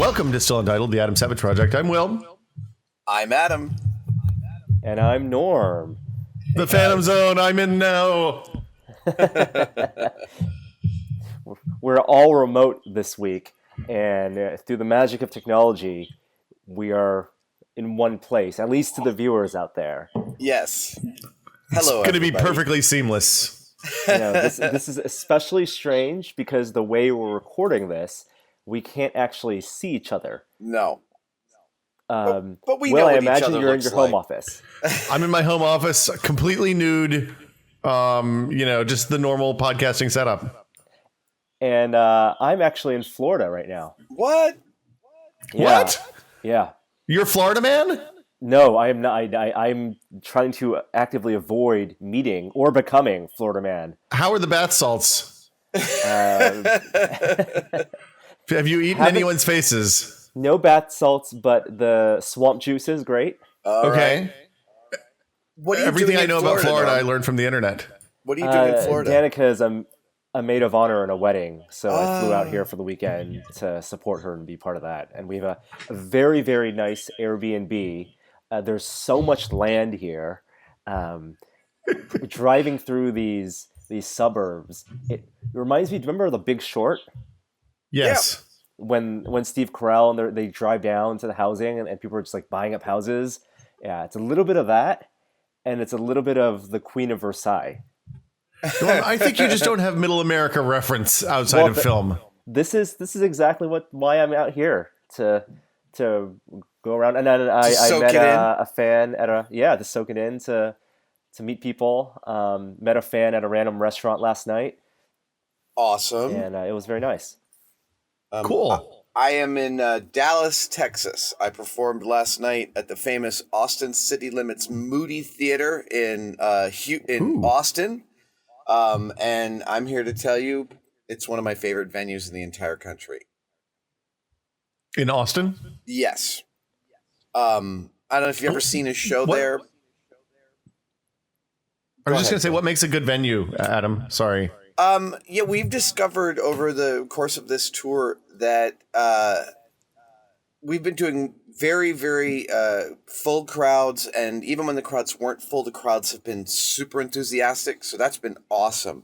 Welcome to Still Untitled, the Adam Savage Project. I'm Will. I'm Adam. And I'm Norm. The Phantom Zone, I'm in now. We're all remote this week, and through the magic of technology, we are in one place, at least to the viewers out there. Yes. It's Hello, going to be everybody. perfectly seamless. This is especially strange because the way we're recording this, we can't actually see each other. No. But we Will, know I what each imagine other you're in looks your home like. office. I'm in my home office, completely nude. Just the normal podcasting setup. And I'm actually in Florida right now. What? Yeah. What? Yeah. You're a Florida man? No, I am not. I'm trying to actively avoid meeting or becoming Florida man. How are the bath salts? Have you eaten Haven't- anyone's faces? No bath salts, but the swamp juice is great. All Okay. right. What are you Everything doing I in know about Florida, I Norm? learned from the internet. What are you doing in Florida? Danica is a maid of honor in a wedding, so I flew out here for the weekend to support her and be part of that. And we have a very, very nice Airbnb. There's so much land here. Driving through these suburbs, it reminds me. Do you remember The Big Short? Yes. When Steve Carell and they drive down to the housing and people are just like buying up houses. Yeah, it's a little bit of that, and it's a little bit of the Queen of Versailles. Well, I think you just don't have Middle America reference outside of film. This is exactly why I'm out here to go around, and then I met a fan at to soak it in, to meet people. Met a fan at a random restaurant last night. Awesome. And it was very nice. Cool. I am in Dallas, Texas. I performed last night at the famous Austin City Limits Moody Theater in Austin. And I'm here to tell you it's one of my favorite venues in the entire country. In Austin? Yes. I don't know if you've ever seen a show there. I was just going to say, what makes a good venue, Adam? Sorry. We've discovered over the course of this tour that we've been doing very, very full crowds, and even when the crowds weren't full, the crowds have been super enthusiastic, so that's been awesome.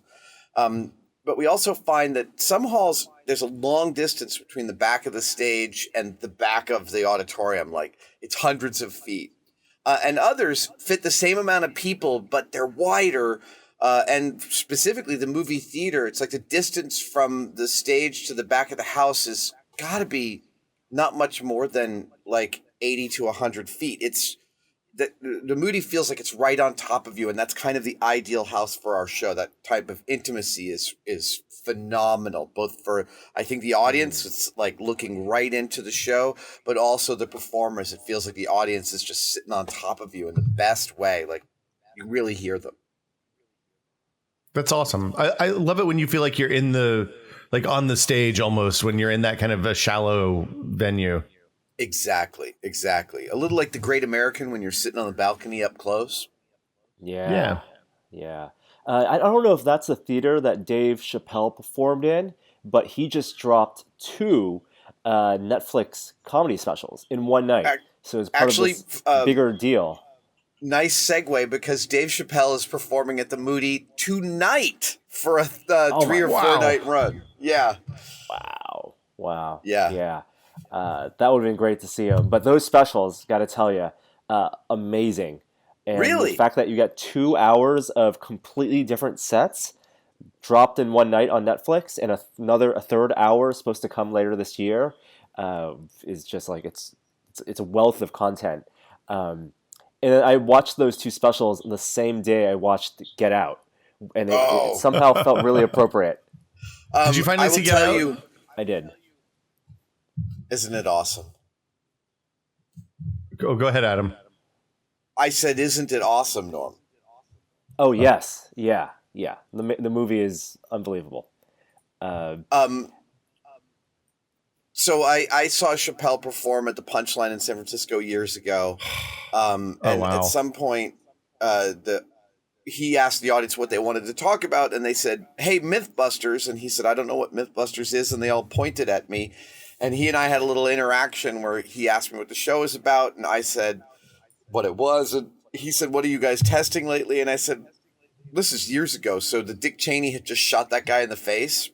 But we also find that some halls, there's a long distance between the back of the stage and the back of the auditorium, like it's hundreds of feet. And others fit the same amount of people, but they're wider. And specifically the movie theater, it's like the distance from the stage to the back of the house is got to be not much more than like 80 to 100 feet. It's the Moody feels like it's right on top of you, and that's kind of the ideal house for our show. That type of intimacy is phenomenal, both for, I think, the audience, it's like looking right into the show, but also the performers. It feels like the audience is just sitting on top of you in the best way. Like you really hear them. That's awesome. I love it when you feel like you're in on the stage almost, when you're in that kind of a shallow venue. Exactly. A little like the Great American when you're sitting on the balcony up close. Yeah. I don't know if that's the theater that Dave Chapelle performed in, but he just dropped 2 Netflix comedy specials in one night. So it's part of this bigger deal. Nice segue, because Dave Chapelle is performing at the Moody tonight for a 3 or 4 night run. Yeah. Wow. Yeah. That would have been great to see him. But those specials, got to tell you, amazing. And really? The fact that you got 2 hours of completely different sets dropped in one night on Netflix, and a third hour supposed to come later this year, is just like it's a wealth of content. And I watched those 2 specials the same day I watched Get Out, and it somehow felt really appropriate. Did you finally see Get Out? I did. Isn't it awesome? Go ahead, Adam. I said, isn't it awesome, Norm? Oh, yes. Yeah. The movie is unbelievable. So I saw Chappelle perform at the Punchline in San Francisco years ago. At some point, he asked the audience what they wanted to talk about, and they said, "Hey, Mythbusters," and he said, "I don't know what Mythbusters is," and they all pointed at me. And he and I had a little interaction where he asked me what the show was about, and I said what it was, and he said, "What are you guys testing lately?" And I said, "This is years ago, so the Dick Cheney had just shot that guy in the face."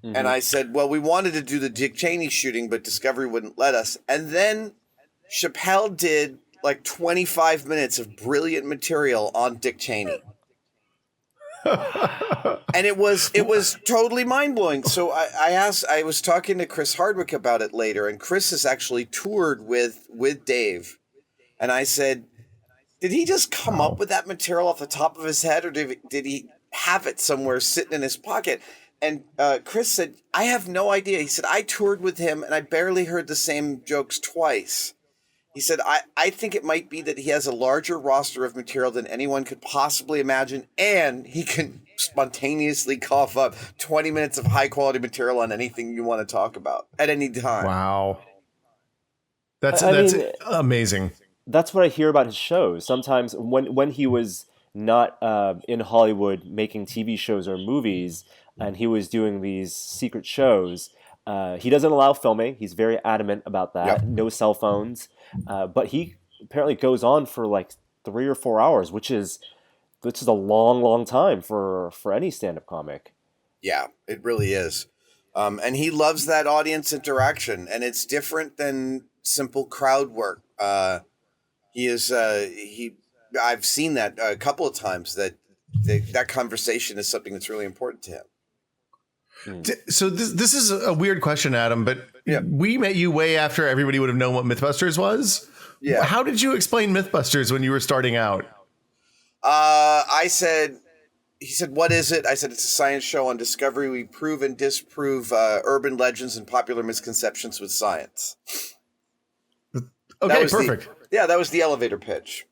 Mm-hmm. And I said, "Well, we wanted to do the Dick Cheney shooting, but Discovery wouldn't let us." And then Chappelle did like 25 minutes of brilliant material on Dick Cheney. And it was totally mind-blowing. So I was talking to Chris Hardwick about it later, and Chris has actually toured with Dave. And I said, did he just come up with that material off the top of his head, or did he have it somewhere sitting in his pocket? And Chris said, I have no idea. He said, I toured with him, and I barely heard the same jokes twice. He said, I think it might be that he has a larger roster of material than anyone could possibly imagine, and he can spontaneously cough up 20 minutes of high-quality material on anything you want to talk about at any time. Wow. That's amazing. That's what I hear about his shows. Sometimes when he was not in Hollywood making TV shows or movies, and he was doing these secret shows, he doesn't allow filming. He's very adamant about that. Yep. No cell phones. But he apparently goes on for like 3 or 4 hours, which is a long, long time for any stand-up comic. Yeah, it really is. And he loves that audience interaction, and it's different than simple crowd work. I've seen that a couple of times, that conversation is something that's really important to him. So this is a weird question, Adam, but Yeah. we met you way after everybody would have known what Mythbusters was. Yeah. How did you explain Mythbusters when you were starting out? He said, what is it? I said, it's a science show on Discovery. We prove and disprove urban legends and popular misconceptions with science. Okay, perfect. That was the elevator pitch.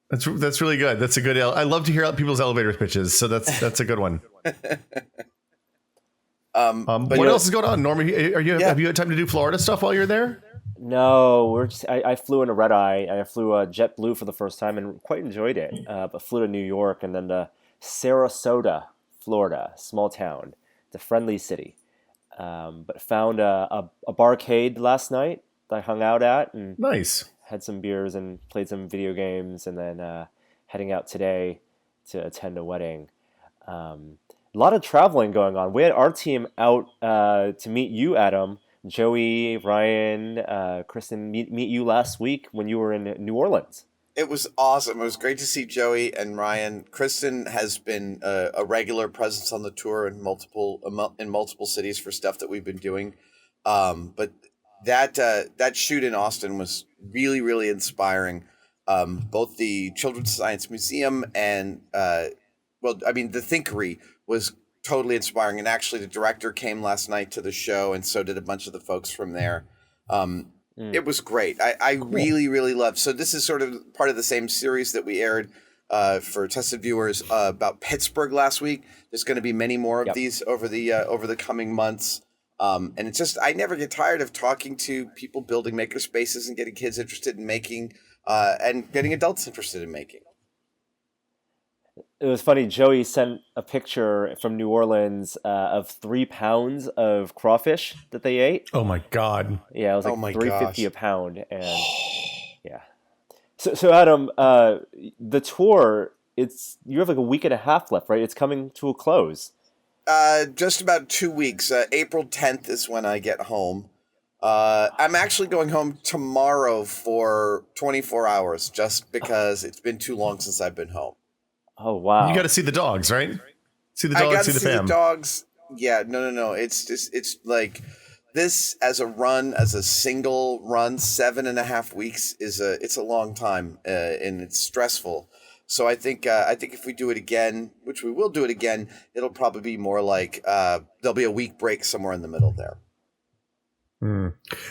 That's really good. That's a good. I love to hear people's elevator pitches. So that's a good one. But what else is going on, Norm? Have you had time to do Florida stuff while you're there? No, I flew in a red eye. I flew JetBlue for the first time and quite enjoyed it. But flew to New York and then to Sarasota, Florida, small town. It's a friendly city. But found a barcade last night that I hung out at and Nice. had some beers and played some video games, and then heading out today to attend a wedding. A lot of traveling going on. We had our team out to meet you, Adam. Joey, Ryan, Kristen, meet you last week when you were in New Orleans. It was awesome. It was great to see Joey and Ryan. Kristen has been a regular presence on the tour in multiple cities for stuff that we've been doing. But that shoot in Austin was really, really inspiring. Both the Children's Science Museum and the Thinkery was totally inspiring. And actually, the director came last night to the show, and so did a bunch of the folks from there. It was great. I really, really loved. So this is sort of part of the same series that we aired for tested viewers about Pittsburgh last week. There's going to be many more of these over the coming months. And it's just, I never get tired of talking to people building maker spaces and getting kids interested in making and getting adults interested in making. It was funny. Joey sent a picture from New Orleans of 3 pounds of crawfish that they ate. Oh my God. Yeah, it was like $3.50 a pound, and yeah. So Adam, the tour, you have like a week and a half left, right? It's coming to a close. Just about 2 weeks. April 10th is when I get home. I'm actually going home tomorrow for 24 hours, just because it's been too long since I've been home. Oh wow! You got to see the dogs, right? See the dogs, I got see to the fam. The dogs. Yeah, no. It's like this as a single run. 7.5 weeks it's a long time, and it's stressful. So I think if we do it again, which we will do it again, it'll probably be more like there'll be a week break somewhere in the middle there.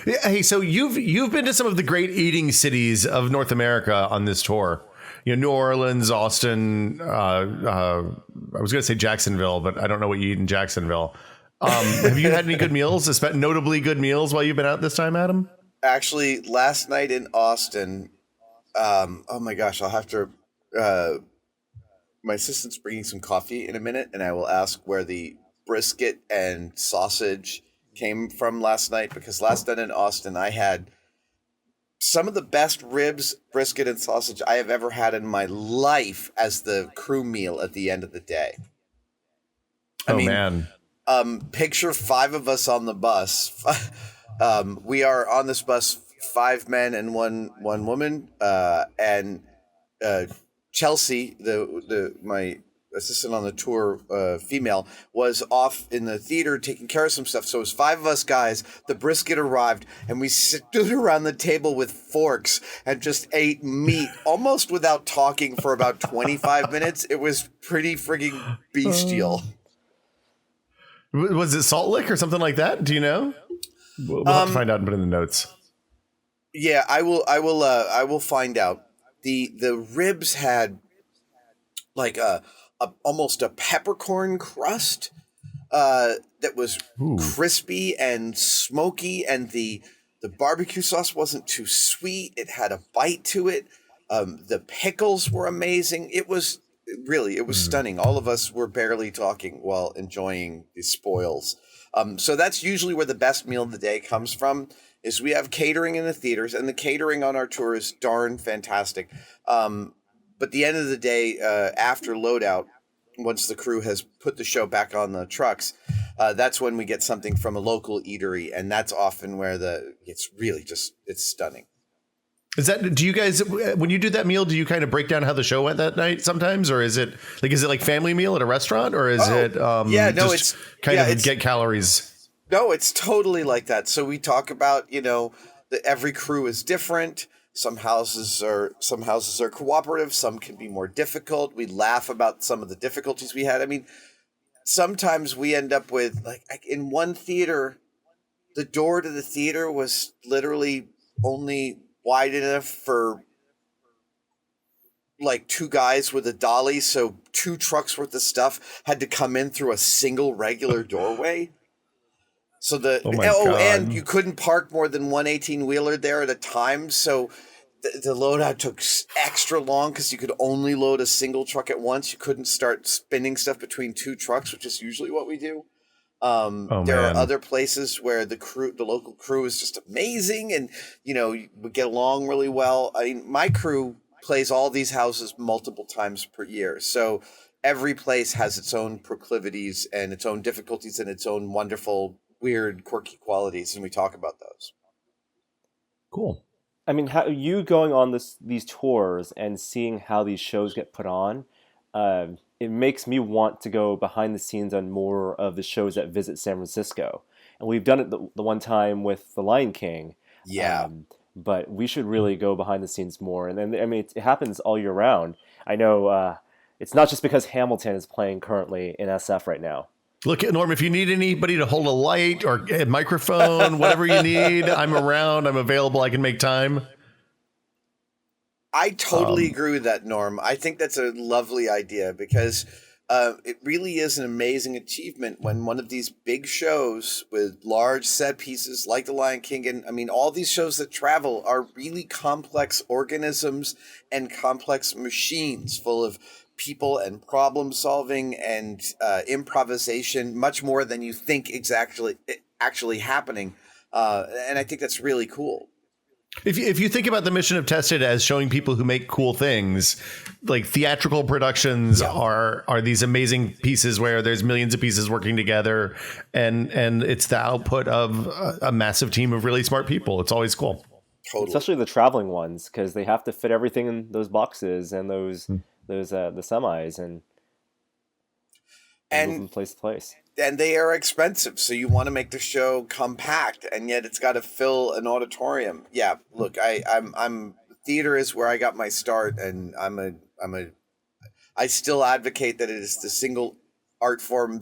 Yeah, hey, so you've been to some of the great eating cities of North America on this tour. New Orleans, Austin. I was going to say Jacksonville, but I don't know what you eat in Jacksonville. Have you had any good meals, notably good meals while you've been out this time, Adam? Actually, last night in Austin, oh my gosh, I'll have to. My assistant's bringing some coffee in a minute, and I will ask where the brisket and sausage came from last night, because last night in Austin, I had some of the best ribs, brisket, and sausage I have ever had in my life as the crew meal at the end of the day. Man. Picture 5 of us on the bus. We are on this bus, 5 men and one woman, and Chelsea, my assistant on the tour, female, was off in the theater taking care of some stuff. So it was 5 of us guys. The brisket arrived, and we stood around the table with forks and just ate meat almost without talking for about 25 minutes. It was pretty frigging bestial. Was it Salt Lick or something like that? Do you know? We'll have to find out and put in the notes. Yeah, I will find out. The ribs had like almost a peppercorn crust that was crispy and smoky, and the barbecue sauce wasn't too sweet. It had a bite to it. The pickles were amazing. It was stunning. All of us were barely talking while enjoying the spoils. So that's usually where the best meal of the day comes from, is we have catering in the theaters, and the catering on our tour is darn fantastic. But the end of the day, after loadout, once the crew has put the show back on the trucks, that's when we get something from a local eatery, and that's often where it's stunning. Do you guys, when you do that meal, do you kind of break down how the show went that night sometimes, or is it like family meal at a restaurant, or is it's get calories? No, it's totally like that. So we talk about, that every crew is different. Some houses are cooperative. Some can be more difficult. We laugh about some of the difficulties we had. I mean, sometimes we end up with, like in one theater, the door to the theater was literally only wide enough for like 2 guys with a dolly. So 2 trucks worth of stuff had to come in through a single regular doorway. So and you couldn't park more than one 18-wheeler there at a time. So the loadout took extra long because you could only load a single truck at once. You couldn't start spinning stuff between 2 trucks, which is usually what we do. There are other places where the local crew is just amazing, and we get along really well. I mean, my crew plays all these houses multiple times per year, so every place has its own proclivities and its own difficulties and its own wonderful, weird, quirky qualities, and we talk about those. Cool. I mean, how you going on these tours and seeing how these shows get put on, it makes me want to go behind the scenes on more of the shows that visit San Francisco. And we've done it the one time with The Lion King. Yeah. But we should really go behind the scenes more. And then, I mean, it happens all year round. I know it's not just because Hamilton is playing currently in SF right now. Look, Norm, if you need anybody to hold a light or a microphone, whatever you need, I'm around. I'm available. I can make time. I totally agree with that, Norm. I think that's a lovely idea, because it really is an amazing achievement when one of these big shows with large set pieces like The Lion King, and I mean, all these shows that travel are really complex organisms and complex machines full of people and problem solving and improvisation, much more than you think actually happening. And I think that's really cool. If you think about the mission of Tested as showing people who make cool things, like theatrical productions are these amazing pieces where there's millions of pieces working together, and it's the output of a massive team of really smart people. It's always cool. Totally. Especially the traveling ones, because they have to fit everything in those boxes and the semis and move from place to place. And they are expensive, so you want to make the show compact, and yet it's got to fill an auditorium. Yeah, look, I'm theater is where I got my start, and I still advocate that it is the single art form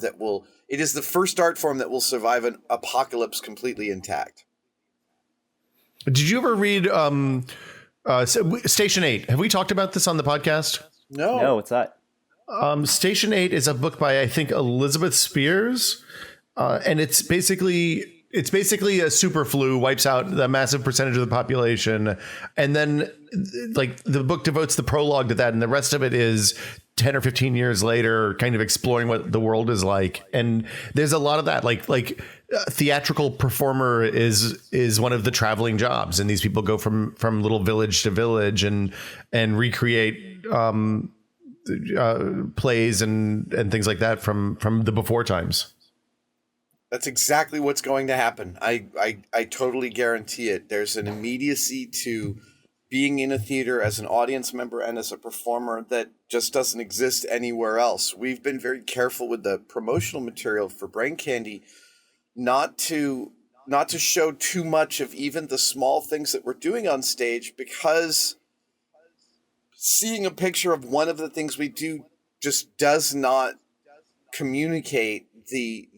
it is the first art form that will survive an apocalypse completely intact. Did you ever read Station 8? Have we talked about this on the podcast? No, what's that? Station 8 is a book by, I think, Elizabeth Spears, and it's basically a super flu wipes out the massive percentage of the population, and then like the book devotes the prologue to that, and the rest of it is 10 or 15 years later, kind of exploring what the world is like. And there's a lot of that, like theatrical performer is one of the traveling jobs. And these people go from little village to village and recreate plays and things like that from the before times. That's exactly what's going to happen. I totally guarantee it. There's an immediacy to being in a theater as an audience member and as a performer that just doesn't exist anywhere else. We've been very careful with the promotional material for Brain Candy not to show too much of even the small things that we're doing on stage, because seeing a picture of one of the things we do just does not communicate the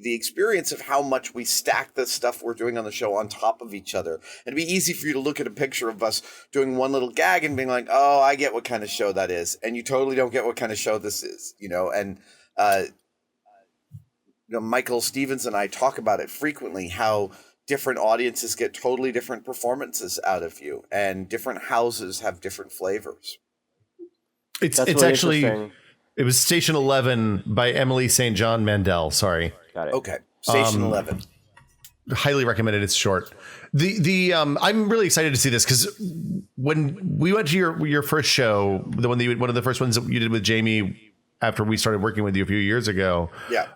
experience of how much we stack the stuff we're doing on the show on top of each other. It'd be easy for you to look at a picture of us doing one little gag and being like, oh, I get what kind of show that is. And you totally don't get what kind of show this is, and, Michael Stevens and I talk about it frequently, how different audiences get totally different performances out of you, and different houses have different flavors. It's really actually, it was Station 11 by Emily St. John Mandel. Sorry. Got it. Okay. Station 11. Highly recommended. It's short. I'm really excited to see this, because when we went to your first show, one of the first ones that you did with Jamie after we started working with you a few years ago. Yeah.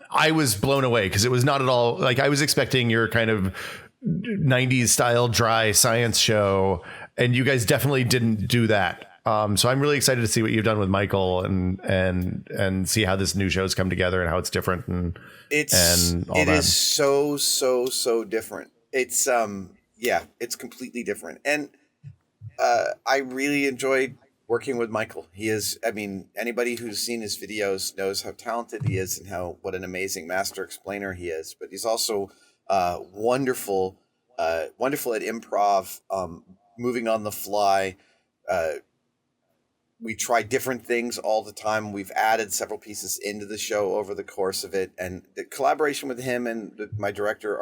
I was blown away, because it was not at all like I was expecting your kind of 90s style dry science show, and you guys definitely didn't do that. So I'm really excited to see what you've done with Michael and see how this new show's come together and how it's different and it that. Is so different. It's it's completely different. And I really enjoyed working with Michael. He is, anybody who's seen his videos knows how talented he is and what an amazing master explainer he is. But he's also wonderful at improv, moving on the fly. We try different things all the time. We've added several pieces into the show over the course of it. And the collaboration with him and our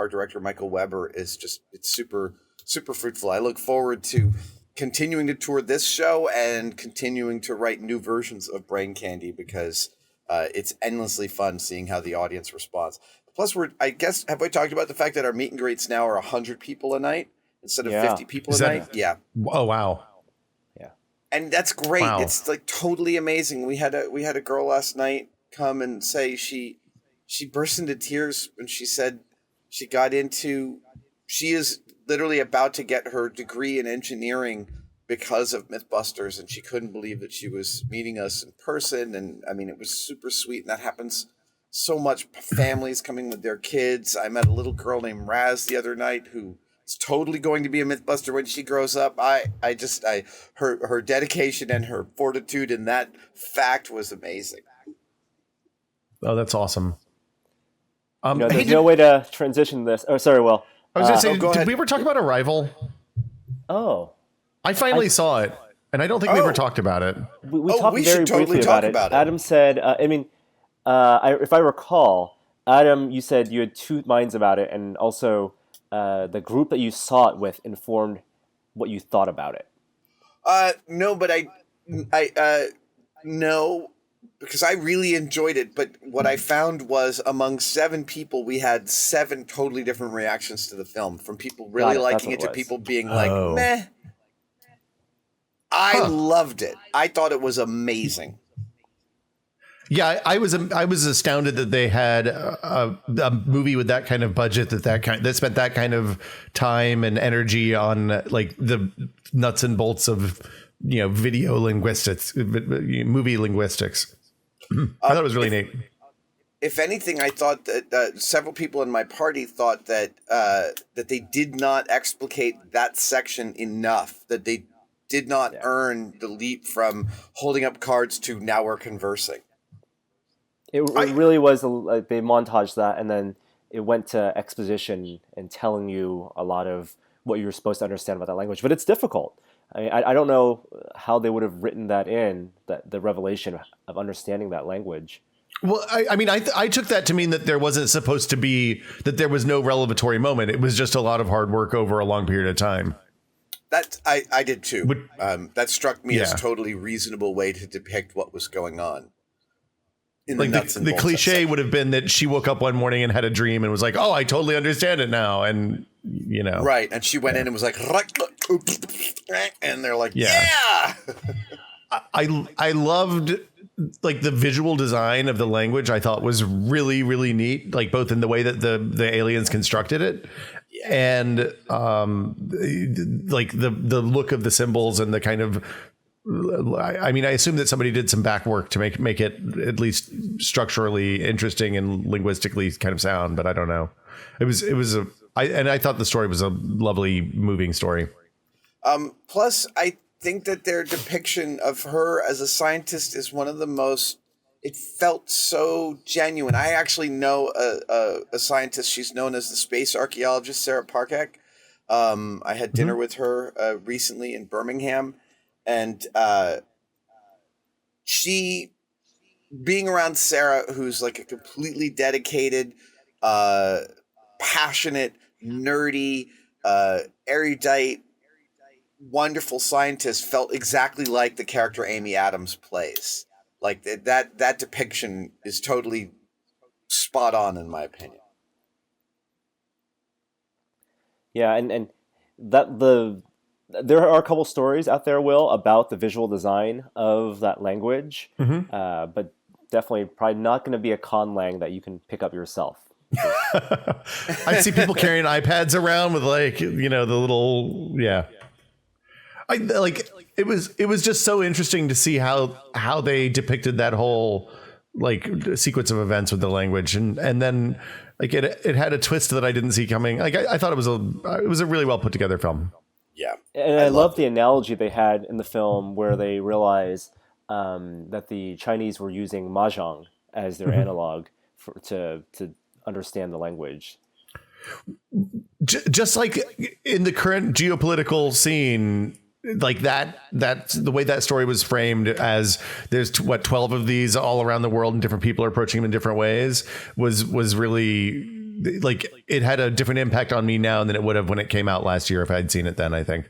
director, Michael Weber, it's super, super fruitful. I look forward to continuing to tour this show and continuing to write new versions of Brain Candy, because it's endlessly fun seeing how the audience responds. Plus, have we talked about the fact that our meet and greets now are 100 people a night instead of 50 people a night? Yeah. Oh, wow. And that's great. Wow. It's like totally amazing. We had a girl last night come and say she burst into tears when she said she is literally about to get her degree in engineering because of Mythbusters, and she couldn't believe that she was meeting us in person. And it was super sweet, and that happens so much. Families coming with their kids. I met a little girl named Raz the other night who is totally going to be a Mythbuster when she grows up. Her dedication and her fortitude in that fact was amazing. Oh, that's awesome. There's no way to transition this. Oh, sorry, Will. I was going to say, did ahead. we ever talk about Arrival? Oh. I finally saw it, and I don't think we ever talked about it. We talked we very should totally briefly talk about about it. Adam said, if I recall, Adam, you said you had two minds about it, and also the group that you saw it with informed what you thought about it. No, but no, because I really enjoyed it. But what I found was among 7 people, we had 7 totally different reactions to the film, from people really liking it to people being like, meh. I loved it. I thought it was amazing. Yeah, I was astounded that they had a movie with that kind of budget that spent that kind of time and energy on like the nuts and bolts of video linguistics, movie linguistics. I thought it was really neat. If anything, I thought that several people in my party thought that they did not explicate that section enough, that they did not earn the leap from holding up cards to now we're conversing. It really was like they montaged that, and then it went to exposition and telling you a lot of what you were supposed to understand about that language. But it's difficult. I don't know how they would have written that in, that the revelation of understanding that language. Well, I took that to mean that there wasn't supposed to be, that there was no revelatory moment. It was just a lot of hard work over a long period of time. That I did too. That struck me as Yeah. totally reasonable way to depict what was going on. In Like nuts and the bolts cliche section. would have been that she woke up one morning and had a dream and was like, "Oh, I totally understand it now," and Right, and she went in and was like, and they're like, Yeah. yeah. I loved like the visual design of the language. I thought was really really neat, like both in the way that the aliens constructed it, and like the look of the symbols and the kind of. I mean, I assume that somebody did some back work to make it at least structurally interesting and linguistically kind of sound, but I don't know. I thought the story was a lovely, moving story. Plus, I think that their depiction of her as a scientist is one of the most. It felt so genuine. I actually know a scientist. She's known as the space archaeologist Sarah Parkak. I had dinner with her recently in Birmingham. And she, being around Sarah, who's like a completely dedicated, passionate, nerdy, erudite, wonderful scientist, felt exactly like the character Amy Adams plays. Like that depiction is totally spot on, in my opinion. Yeah, and there are a couple stories out there, Will, about the visual design of that language, but definitely probably not going to be a conlang that you can pick up yourself. I see people carrying iPads around with like the little I like it was just so interesting to see how they depicted that whole like sequence of events with the language and then like it had a twist that I didn't see coming. Like I thought it was a really well put together film. Yeah, and I love the analogy they had in the film where they realized that the Chinese were using mahjong as their analog to understand the language. Just like in the current geopolitical scene, like that's the way that story was framed as there's 12 of these all around the world and different people are approaching them in different ways was really like it had a different impact on me now than it would have when it came out last year if I'd seen it then, I think.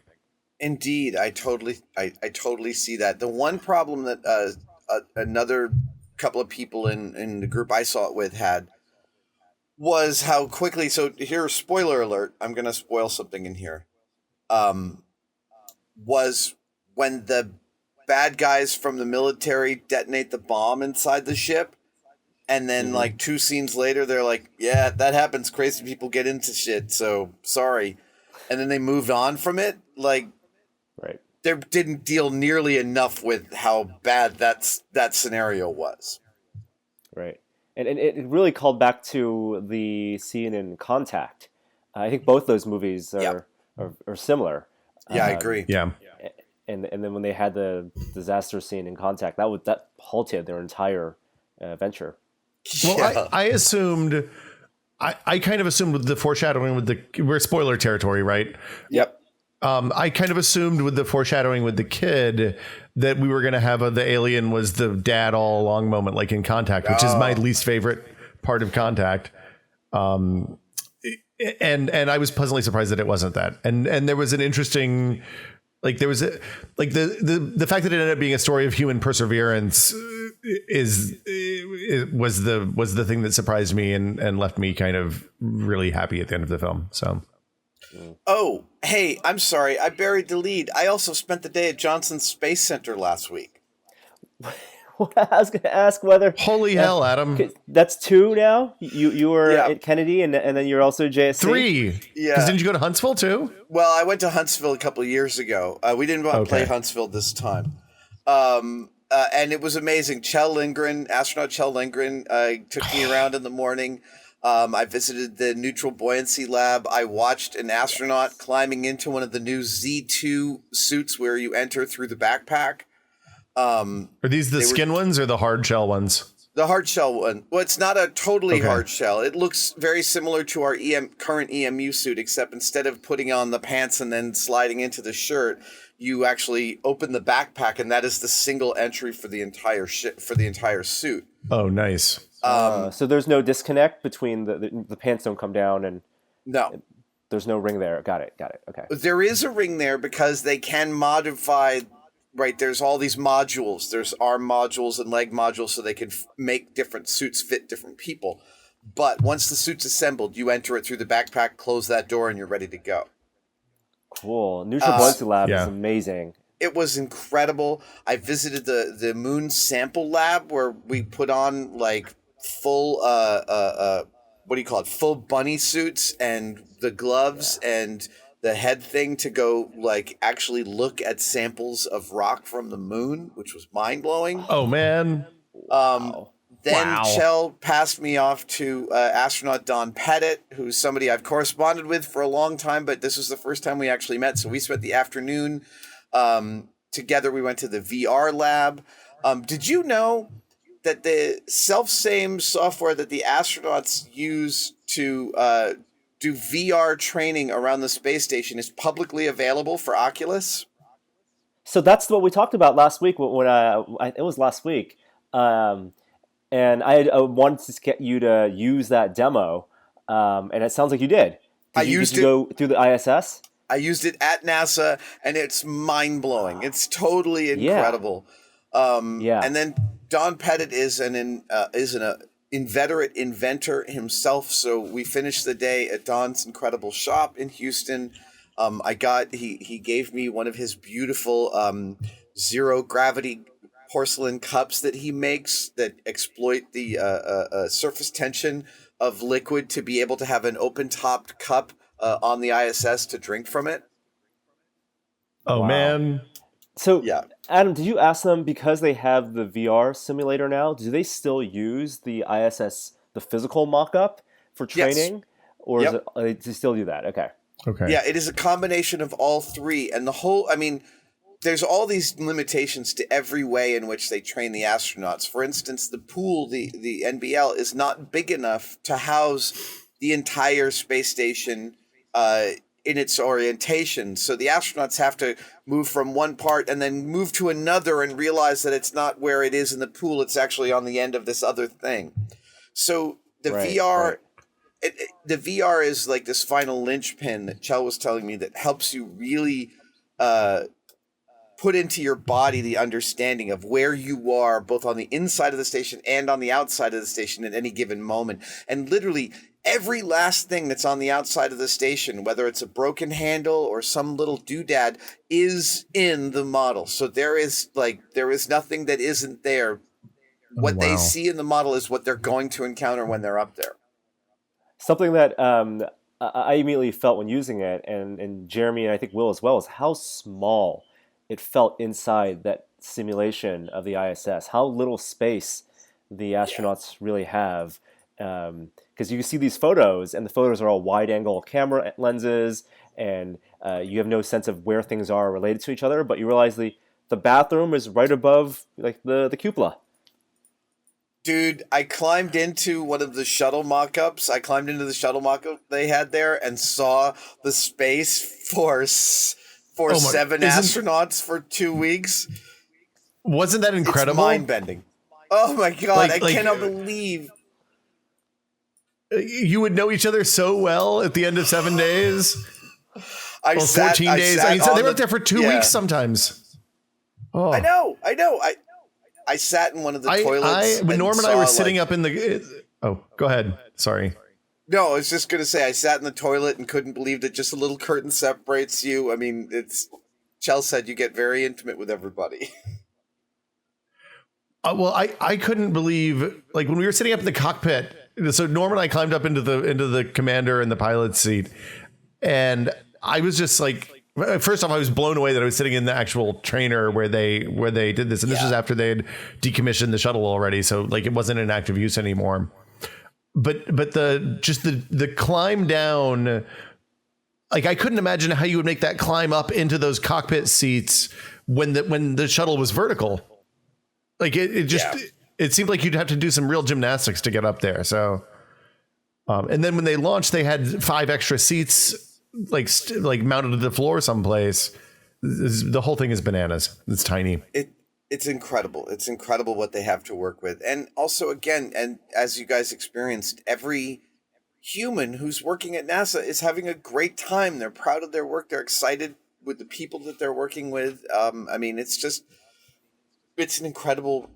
Indeed, I totally see that. The one problem that another couple of people in the group I saw it with had was how quickly. So here, spoiler alert. I'm going to spoil something in here. Was when the bad guys from the military detonate the bomb inside the ship, and then like 2 scenes later, they're like, "Yeah, that happens. Crazy people get into shit. So sorry," and then they moved on from it. Like, Right. they didn't deal nearly enough with how bad that scenario was. Right. And it really called back to the scene in Contact. I think both those movies are similar. Yeah, I agree. Yeah. And then when they had the disaster scene in Contact, that halted their entire venture. Well, I assumed I kind of assumed with the foreshadowing we're spoiler territory, right? Yep. I kind of assumed with the foreshadowing with the kid that we were going to have the alien was the dad all along moment, like in Contact, which is my least favorite part of Contact. And I was pleasantly surprised that it wasn't that. And there was an interesting, like there was the fact that it ended up being a story of human perseverance was the thing that surprised me and left me kind of really happy at the end of the film. So. Oh, hey, I'm sorry. I buried the lead. I also spent the day at Johnson Space Center last week. I was going to ask whether... Holy hell, Adam. That's 2 now? You were at Kennedy and then you're also JSC? 3. Yeah. Because didn't you go to Huntsville too? Well, I went to Huntsville a couple of years ago. We didn't want to play Huntsville this time. And it was amazing. Astronaut Chell Lindgren took me around in the morning. I visited the neutral buoyancy lab. I watched an astronaut climbing into one of the new Z2 suits where you enter through the backpack. Are these the skin ones or the hard shell ones? The hard shell one. Well, it's not a totally hard shell. It looks very similar to our current EMU suit, except instead of putting on the pants and then sliding into the shirt, you actually open the backpack, and that is the single entry for the entire suit. Oh, nice. So there's no disconnect between the pants don't come down and... No. There's no ring there. Got it. Okay. There is a ring there because they can modify. Right, there's all these modules. There's arm modules and leg modules, so they can make different suits fit different people. But once the suit's assembled, you enter it through the backpack, close that door, and you're ready to go. Cool. Nutrabuoyancy Lab is amazing. It was incredible. I visited the Moon Sample Lab where we put on like full what do you call it? Full bunny suits and the gloves and the head thing to go like actually look at samples of rock from the moon, which was mind blowing. Oh man. Then Chell passed me off to astronaut Don Pettit, who's somebody I've corresponded with for a long time, but this was the first time we actually met. So we spent the afternoon together. We went to the VR lab. Did you know that the self-same software that the astronauts use to do VR training around the space station is publicly available for Oculus? So that's what we talked about last week. When it was last week. And I wanted to get you to use that demo, and it sounds like you did. Did you go through the ISS? I used it at NASA, and it's mind-blowing. It's totally incredible. And then Don Pettit is an inveterate inventor himself, so we finished the day at Don's incredible shop in Houston. He gave me one of his beautiful zero-gravity porcelain cups that he makes that exploit the surface tension of liquid to be able to have an open-topped cup on the ISS to drink from it. Oh, man. So, Adam, did you ask them, because they have the VR simulator now, do they still use the ISS, the physical mock-up for training? Yes. Or do they still do that? Okay. Yeah, it is a combination of all three. And there's all these limitations to every way in which they train the astronauts. For instance, the pool, the NBL, is not big enough to house the entire space station in its orientation. So the astronauts have to move from one part and then move to another and realize that it's not where it is in the pool. It's actually on the end of this other thing. So the VR... the VR is like this final linchpin that Chell was telling me that helps you really... put into your body the understanding of where you are, both on the inside of the station and on the outside of the station at any given moment. And literally every last thing that's on the outside of the station, whether it's a broken handle or some little doodad, is in the model. So there is nothing that isn't there. What they see in the model is what they're going to encounter when they're up there. Something that I immediately felt when using it, and Jeremy and I think Will as well, is how small it felt inside that simulation of the ISS, how little space the astronauts really have. Because you can see these photos, and the photos are all wide-angle camera lenses, and you have no sense of where things are related to each other, but you realize the bathroom is right above like the cupola. Dude, I climbed into one of the shuttle mock-ups. I climbed into the shuttle mock-up they had there and saw the space for 7 astronauts for 2 weeks. Wasn't that incredible? It's mind-bending. Oh my God, I cannot believe. You would know each other so well at the end of 7 days. 14 days. They were up there for 2 weeks sometimes. Oh. I know. I sat in one of the toilets. When Norm and I were sitting up in the... Oh, go ahead. Sorry. No, I was just going to say I sat in the toilet and couldn't believe that just a little curtain separates you. I mean, Chell said you get very intimate with everybody. Well, I couldn't believe, like, when we were sitting up in the cockpit, so Norm and I climbed up into the commander and the pilot's seat, and I was just like, first off, I was blown away that I was sitting in the actual trainer where they did this, and this was after they had decommissioned the shuttle already, so like it wasn't in active use anymore. But the climb down, like I couldn't imagine how you would make that climb up into those cockpit seats when the shuttle was vertical. Like it seemed like you'd have to do some real gymnastics to get up there. So, and then when they launched, they had 5 extra seats, like mounted to the floor someplace. The whole thing is bananas. It's tiny. It's incredible. It's incredible what they have to work with. And also, again, and as you guys experienced, every human who's working at NASA is having a great time. They're proud of their work. They're excited with the people that they're working with. I mean, it's an incredible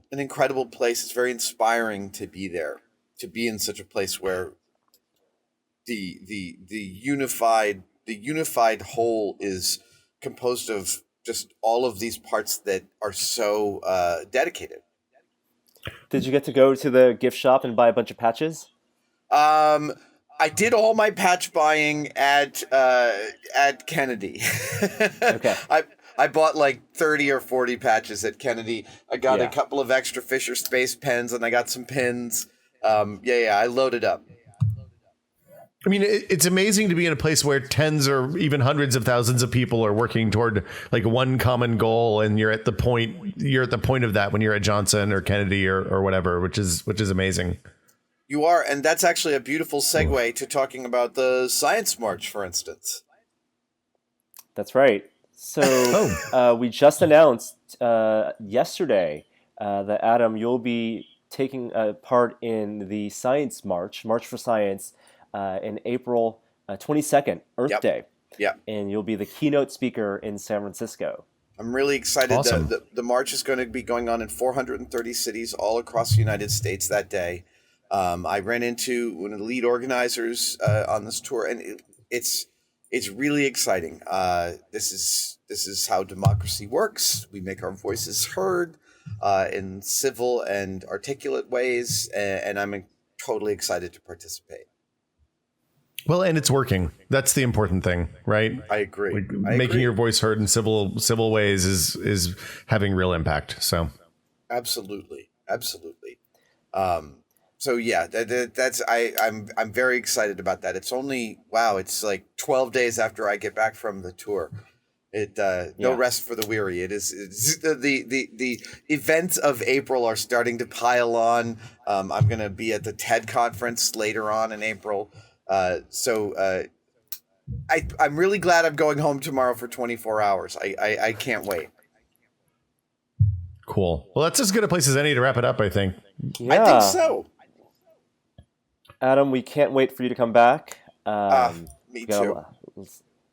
place. It's very inspiring to be there, to be in such a place where the unified whole is composed of just all of these parts that are so dedicated. Did you get to go to the gift shop and buy a bunch of patches? I did all my patch buying at Kennedy. Okay. I bought like 30 or 40 patches at Kennedy. I got a couple of extra Fisher Space pens, and I got some pins. I loaded up. I mean, it's amazing to be in a place where tens or even hundreds of thousands of people are working toward like one common goal, and you're at the point of that when you're at Johnson or Kennedy or whatever, which is amazing. You are, and that's actually a beautiful segue to talking about the Science March, for instance. That's right. So we just announced yesterday that, Adam, you'll be taking part in the Science March for Science, in April 22nd, Earth Day. Yeah. And you'll be the keynote speaker in San Francisco. I'm really excited. Awesome. The march is going to be going on in 430 cities all across the United States that day. I ran into one of the lead organizers on this tour, and it's really exciting. This is how democracy works. We make our voices heard in civil and articulate ways, and I'm totally excited to participate. Well, and it's working. That's the important thing, right? I agree. Making your voice heard in civil ways is having real impact. So, absolutely. So yeah, I'm very excited about that. It's only it's like 12 days after I get back from the tour. No rest for the weary. It's the events of April are starting to pile on. I'm going to be at the TED conference later on in April. I'm really glad I'm going home tomorrow for 24 hours. I can't wait. Cool. Well, that's as good a place as any to wrap it up, I think. Yeah. I think so. Adam, we can't wait for you to come back. Me too.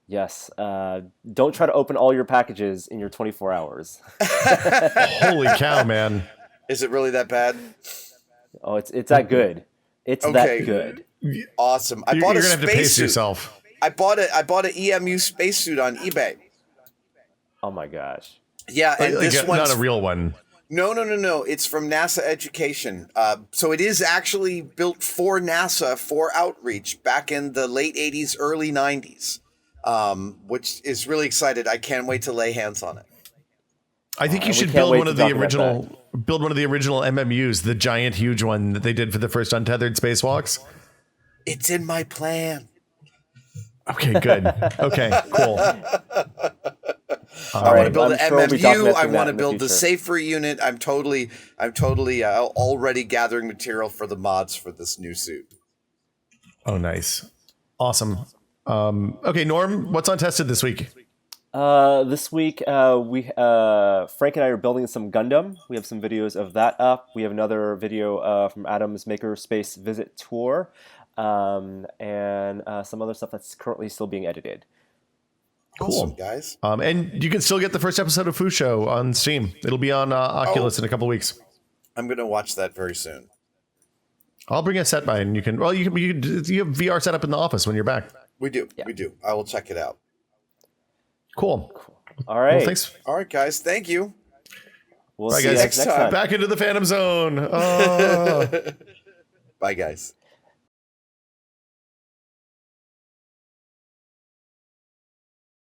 Yes. Don't try to open all your packages in your 24 hours. Holy cow, man. Is it really that bad? Oh, it's that good. It's okay. That good. Awesome. You're gonna have to pace yourself. I bought an EMU spacesuit on eBay. Oh my gosh. Yeah, and this one's not a real one. No. It's from NASA Education. So it is actually built for NASA for outreach back in the late 80s, early 90s, which is really excited. I can't wait to lay hands on it. I think you should build one of the original MMUs, the giant, huge one that they did for the first untethered spacewalks. It's in my plan. Okay, good. Okay, cool. I want to build an MMU. I want to build the safer unit. I'm totally already gathering material for the mods for this new suit. Oh, nice. Awesome. Okay, Norm, what's on Tested this week? This week, Frank and I are building some Gundam. We have some videos of that up. We have another video from Adam's Makerspace Visit Tour, and some other stuff that's currently still being edited. Cool, awesome, guys. And you can still get the first episode of Fusho on Steam. It'll be on Oculus in a couple weeks. I'm going to watch that very soon. I'll bring a set by, and you have VR set up in the office when you're back. We do. I will check it out. Cool. All right. Well, thanks. All right, guys. Thank you. We'll see you next time. Back into the Phantom Zone. Oh. Bye, guys.